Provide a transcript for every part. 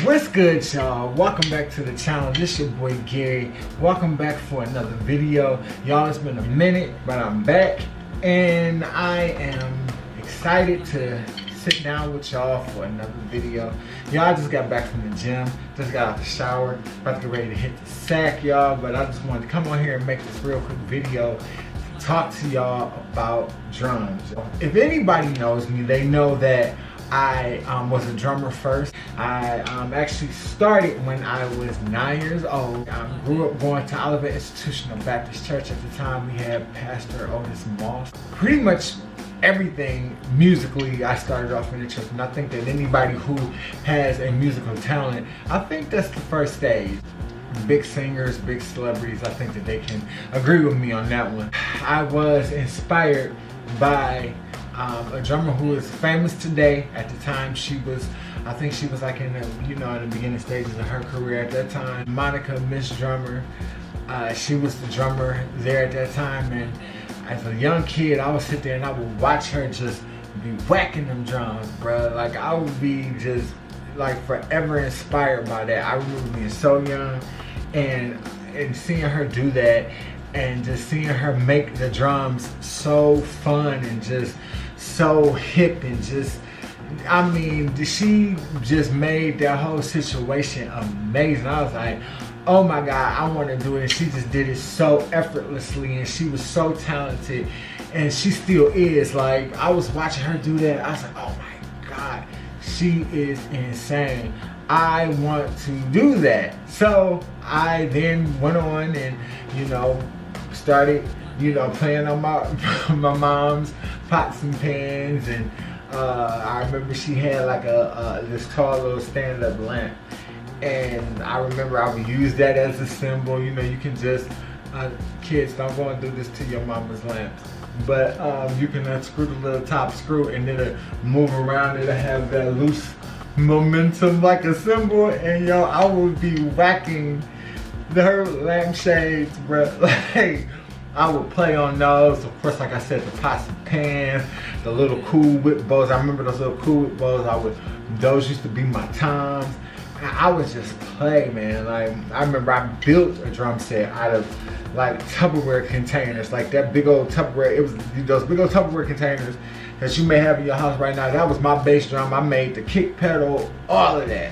What's good, y'all? Welcome back to the channel. This your boy Gary. Welcome back for another video. Y'all, it's been a minute, but I'm back and I am excited to sit down with y'all for another video. Y'all, I just got back from the gym, just got out the shower, about to get ready to hit the sack, y'all, but I just wanted to come on here and make this real quick video to talk to y'all about drums. If anybody knows me, they know that I was a drummer first. I actually started when I was 9 years old. I grew up going to Olivet Institutional Baptist Church. At the time, we had Pastor Otis Moss. Pretty much everything musically, I started off in the church. And I think that anybody who has a musical talent, I think that's the first stage. Big singers, big celebrities, I think that they can agree with me on that one. I was inspired by a drummer who is famous today. At the time, I think she was like in the, in the beginning stages of her career at that time. Monica Miss Drummer. She was the drummer there at that time, and as a young kid, I would sit there and I would watch her just be whacking them drums, bro. Like, I would be just like forever inspired by that. I remember being so young and seeing her do that, and just seeing her make the drums so fun and just so hip, and just, I mean, she just made that whole situation amazing. I was like, oh my God, I want to do it. And she just did it so effortlessly, and she was so talented, and she still is. Like, I was watching her do that, I was like, oh my God, she is insane. I want to do that. So I then went on and, started, playing on my mom's pots and pans, and I remember she had like this tall little stand-up lamp, and I remember I would use that as a symbol. You can just, kids, don't go and do this to your mama's lamps, but you can unscrew the little top screw and it'll move around. It'll have that loose momentum like a symbol, and I would be whacking her lampshades, bro. Like, I would play on those. Of course, like I said, the pots and pans, the little Cool Whip bowls. I remember those little Cool Whip bowls. Those used to be my toms. I would just play, man. Like, I remember I built a drum set out of like Tupperware containers, like that big old Tupperware. It was those big old Tupperware containers that you may have in your house right now. That was my bass drum. I made the kick pedal, all of that.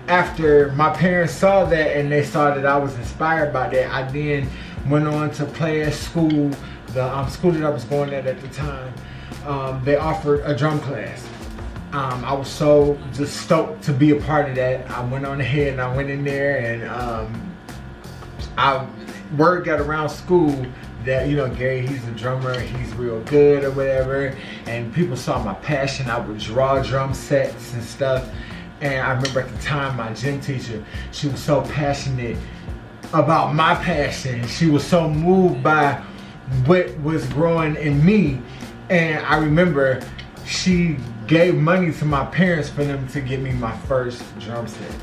After my parents saw that and they saw that I was inspired by that, I then went on to play at school. The school that I was going at the time, they offered a drum class. I was so just stoked to be a part of that. I went on ahead and I went in there, and word got around school that, Gary, he's a drummer, he's real good or whatever, and people saw my passion. I would draw drum sets and stuff, and I remember at the time my gym teacher, she was so passionate about my passion. She was so moved by what was growing in me, and I remember she gave money to my parents for them to get me my first drum set.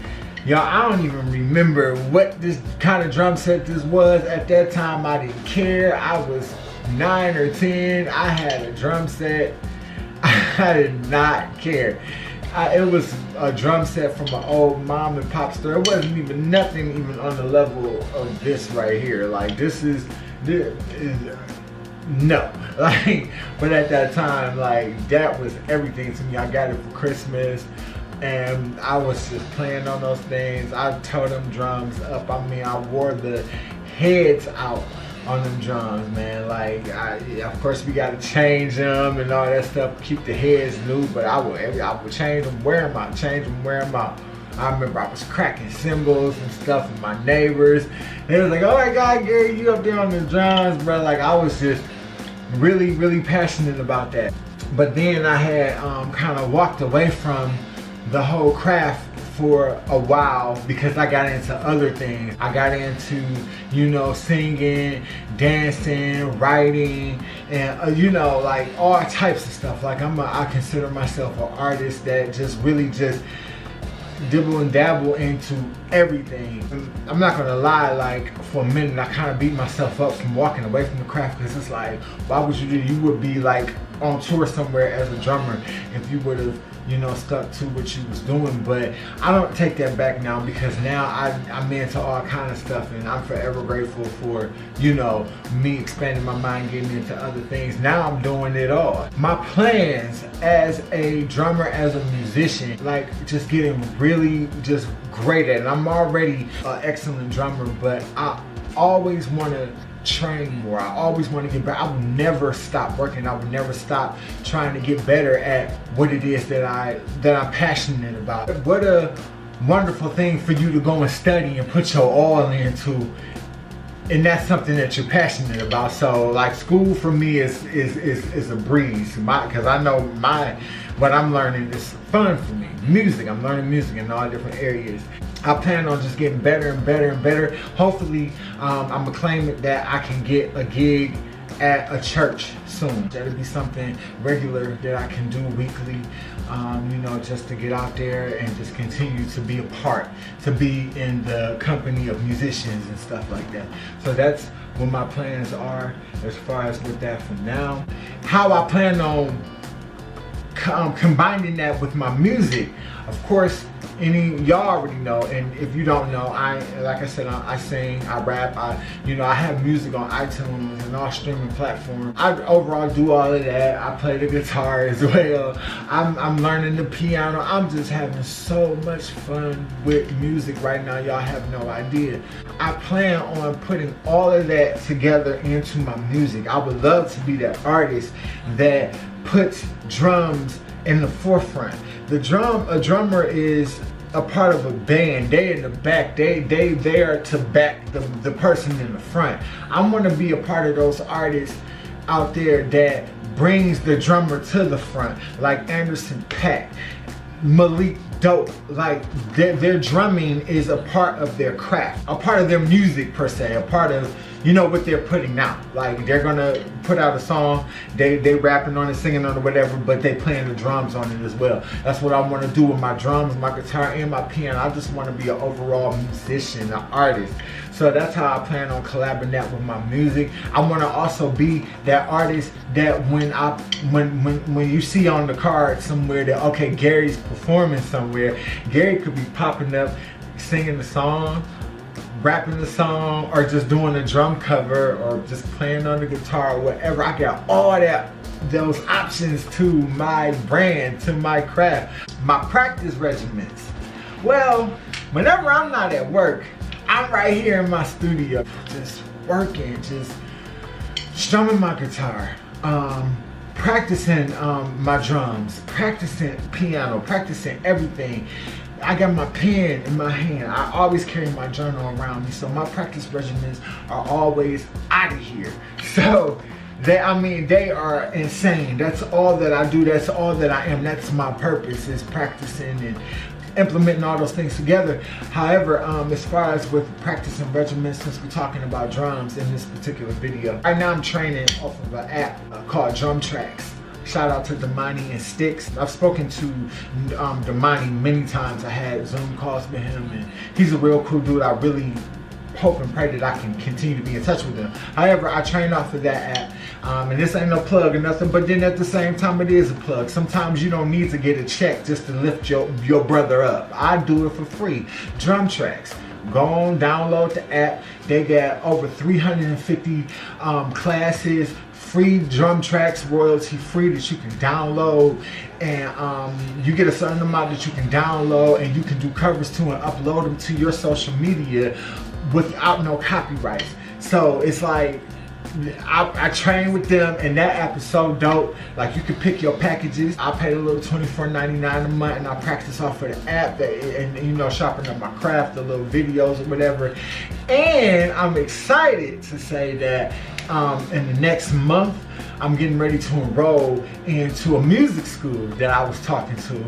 Y'all, I don't even remember what this kind of drum set this was. At that time, I didn't care. I was 9 or 10. I had a drum set. I did not care. It was a drum set from an old mom and pop store. It wasn't even nothing even on the level of this right here. Like, this is no. Like, but at that time, like, that was everything to me. I got it for Christmas, and I was just playing on those things. I tore them drums up. I mean, I wore the heads out on them drums, man. Like, of course, we got to change them and all that stuff, keep the heads new, but I would change them, wear them out, change them, wear them out. I remember I was cracking cymbals and stuff with my neighbors. They was like, oh my God, Gary, you up there on the drums, bro. Like, I was just really, really passionate about that. But then I had kind of walked away from the whole craft for a while because I got into other things. I got into, singing, dancing, writing, and like all types of stuff. Like, I consider myself an artist that just really just dibble and dabble into everything. I'm not gonna lie, like, for a minute I kind of beat myself up from walking away from the craft, because it's like, why would you do? You would be like on tour somewhere as a drummer if you would have, you know, stuck to what you was doing. But I don't take that back now, because now I'm into all kind of stuff, and I'm forever grateful for, you know, me expanding my mind, getting into other things. Now I'm doing it all. My plans as a drummer, as a musician, like just getting really just great at it. I'm already an excellent drummer, but I always want to train more. I always want to get better. I will never stop working. I will never stop trying to get better at what it is that I'm passionate about. What a wonderful thing for you to go and study and put your all into, and that's something that you're passionate about. So like school for me is a breeze, because I know what I'm learning is fun for me. Music, I'm learning music in all different areas. I plan on just getting better and better and better. Hopefully, I'm gonna claim it that I can get a gig at a church soon. That'll be something regular that I can do weekly, you know, just to get out there and just continue to be a part, to be in the company of musicians and stuff like that. So that's what my plans are as far as with that for now. How I plan on combining that with my music, of course, y'all already know, and if you don't know, like I said, I sing, I rap, I have music on iTunes and all streaming platforms. I overall do all of that. I play the guitar as well. I'm learning the piano. I'm just having so much fun with music right now. Y'all have no idea. I plan on putting all of that together into my music. I would love to be that artist that puts drums in the forefront. A drummer is a part of a band. They in the back. They there to back the person in the front. I want to be a part of those artists out there that brings the drummer to the front, like Anderson .Paak, Malik Dope. Like their drumming is a part of their craft, a part of their music per se, a part of, you know, what they're putting out. Like they're gonna put out a song, they rapping on it, singing on it, whatever, but they playing the drums on it as well. That's what I want to do with my drums, my guitar, and my piano. I just want to be an overall musician, an artist. So that's how I plan on collabing that with my music. I want to also be that artist that when you see on the card somewhere that, okay, Gary's performing somewhere, Gary could be popping up, singing the song, rapping the song, or just doing a drum cover, or just playing on the guitar, or whatever. I got all those options to my brand, to my craft. My practice regimens. Well, whenever I'm not at work, I'm right here in my studio, just working, just strumming my guitar, practicing my drums, practicing piano, practicing everything. I got my pen in my hand. I always carry my journal around me, so my practice regimens are always out of here. So they are insane. That's all that I do. That's all that I am. That's my purpose, is practicing and implementing all those things together. However, as far as with practicing regimens, since we're talking about drums in this particular video, right now I'm training off of an app called Drum Tracks. Shout out to Damani and Sticks. I've spoken to Damani many times. I had Zoom calls with him, and he's a real cool dude. I really hope and pray that I can continue to be in touch with him. However, I train off of that app, and this ain't no plug or nothing, but then at the same time it is a plug. Sometimes you don't need to get a check just to lift your brother up. I do it for free. Drum Tracks. Go on, download the app. They got over 350 classes, free drum tracks, royalty free, that you can download, and you get a certain amount that you can download, and you can do covers to and upload them to your social media without no copyrights. So it's like, I train with them, and that app is so dope. Like, you can pick your packages. I pay a little $24.99 a month, and I practice off of the app, and you know, sharpen up my craft, the little videos or whatever. And I'm excited to say that in the next month, I'm getting ready to enroll into a music school that I was talking to.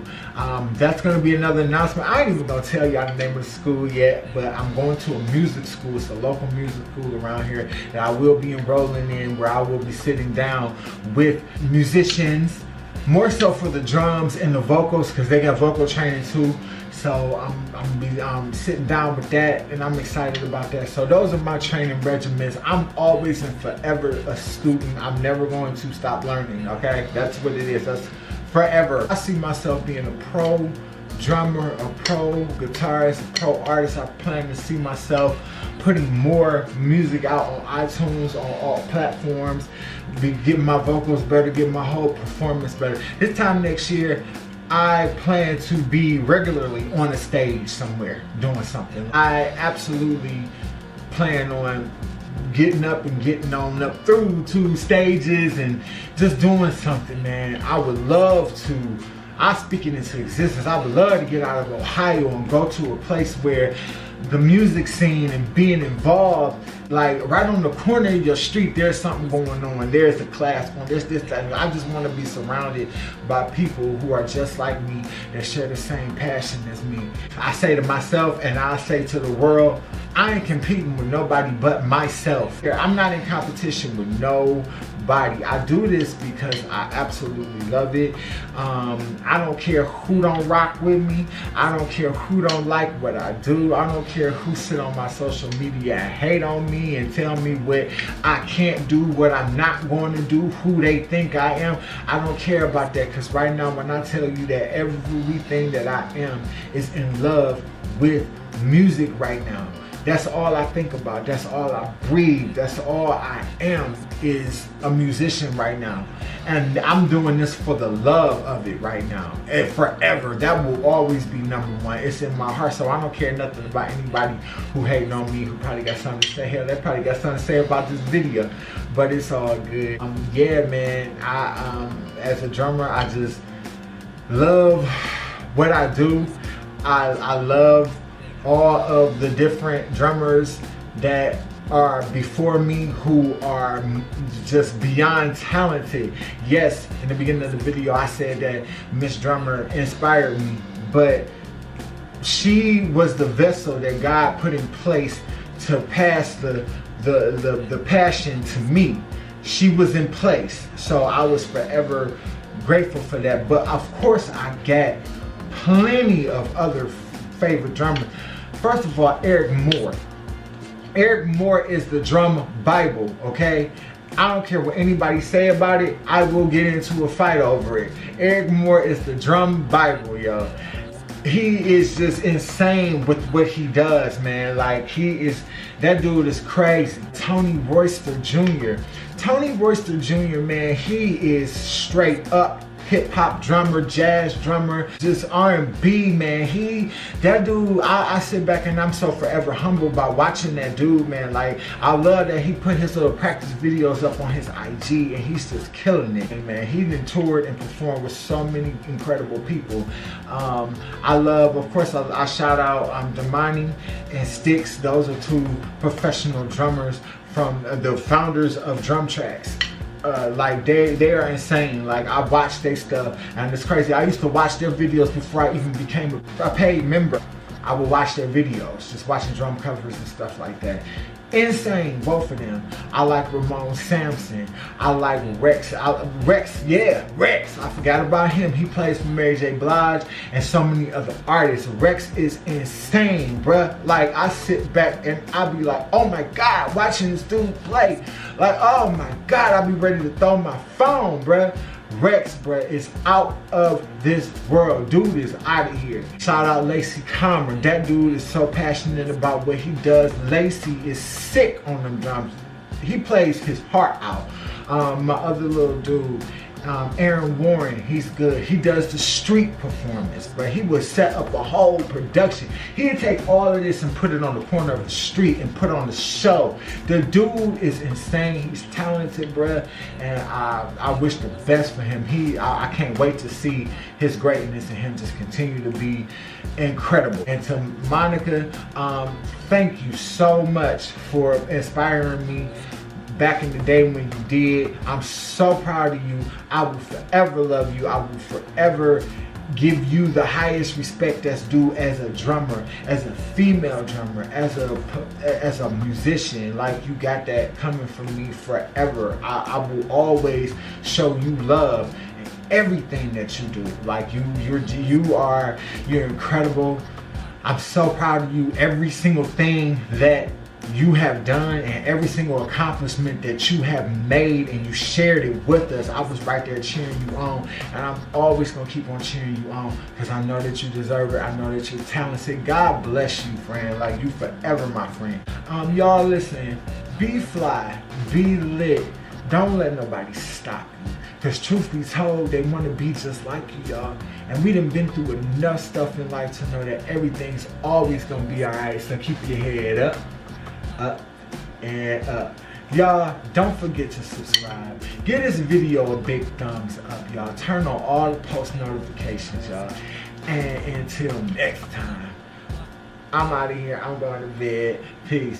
That's going to be another announcement. I ain't even going to tell y'all the name of the school yet, but I'm going to a music school. It's a local music school around here that I will be enrolling in, where I will be sitting down with musicians, more so for the drums and the vocals, because they got vocal training too. So I'm gonna be sitting down with that, and I'm excited about that. So those are my training regimens. I'm always and forever a student. I'm never going to stop learning, okay? That's what it is. That's forever. I see myself being a pro drummer, a pro guitarist, a pro artist. I plan to see myself putting more music out on iTunes, on all platforms, getting my vocals better, getting my whole performance better. This time next year, I plan to be regularly on a stage somewhere doing something. I absolutely plan on getting up and getting on up through 2 stages and just doing something, man. I would love to, I speak it into existence. I would love to get out of Ohio and go to a place where the music scene and being involved, like right on the corner of your street, there's something going on. There's a class going, there's this, that. I just want to be surrounded by people who are just like me, that share the same passion as me. I say to myself, and I say to the world, I ain't competing with nobody but myself. I'm not in competition with nobody. I do this because I absolutely love it. I don't care who don't rock with me. I don't care who don't like what I do. I don't care who sit on my social media and hate on me and tell me what I can't do, what I'm not going to do, who they think I am. I don't care about that, because right now when I tell you that everything that I am is in love with music right now. That's all I think about. That's all I breathe. That's all I am, is a musician right now. And I'm doing this for the love of it right now. And forever. That will always be #1. It's in my heart. So I don't care nothing about anybody who hating on me, who probably got something to say. Hell, they probably got something to say about this video. But it's all good. Yeah, man. As a drummer, I just love what I do. I love all of the different drummers that are before me, who are just beyond talented. Yes, in the beginning of the video I said that Miss Drummer inspired me, but she was the vessel that God put in place to pass the passion to me. She was in place, so I was forever grateful for that. But of course I got plenty of other favorite drummers. First of all, Eric Moore. Eric Moore is the drum Bible, okay? I don't care what anybody say about it. I will get into a fight over it. Eric Moore is the drum Bible, yo. He is just insane with what he does, man. Like, that dude is crazy. Tony Royster Jr. Tony Royster Jr., man, he is straight up hip-hop drummer, jazz drummer, just R&B, man. That dude, I sit back and I'm so forever humbled by watching that dude, man. Like, I love that he put his little practice videos up on his IG, and he's just killing it, man. He done toured and performed with so many incredible people. I love, of course, I shout out Damani and Sticks. Those are 2 professional drummers from the founders of Drum Tracks. Like they are insane. Like, I watch their stuff and it's crazy. I used to watch their videos before I even became a paid member. I would watch their videos, just watching drum covers and stuff like that. Insane, both of them. I like Ramon Sampson. I like Rex. Rex. I forgot about him. He plays for Mary J. Blige and so many other artists. Rex is insane, bruh. Like, I sit back and I be like, oh my God, watching this dude play. Like, oh my God, I be ready to throw my phone, bruh. Rex, bruh, is out of this world. Dude is out of here. Shout out Lacey Comer. That dude is so passionate about what he does. Lacey is sick on them drums. He plays his heart out. My other little dude, Aaron Warren, he's good. He does the street performance, but he would set up a whole production. He'd take all of this and put it on the corner of the street and put on the show. The dude is insane. He's talented, bruh, and I wish the best for him. I can't wait to see his greatness and him just continue to be incredible. And to Monica, thank you so much for inspiring me back in the day when you did. I'm so proud of you. I will forever love you. I will forever give you the highest respect that's due as a drummer, as a female drummer, as a musician. Like, you got that coming from me forever. I will always show you love everything that you do. Like you're incredible. I'm so proud of you. Every single thing that you have done and every single accomplishment that you have made, and you shared it with us. I was right there cheering you on, and I'm always gonna keep on cheering you on because I know that you deserve it. I know that you're talented. God bless you, friend. Like, you forever my friend. Y'all listen, be fly, be lit. Don't let nobody stop you. Because truth be told, they want to be just like you, y'all. And we done been through enough stuff in life to know that everything's always going to be alright. So keep your head up, and up. Y'all, don't forget to subscribe. Give this video a big thumbs up, y'all. Turn on all the post notifications, y'all. And until next time, I'm out of here. I'm going to bed. Peace.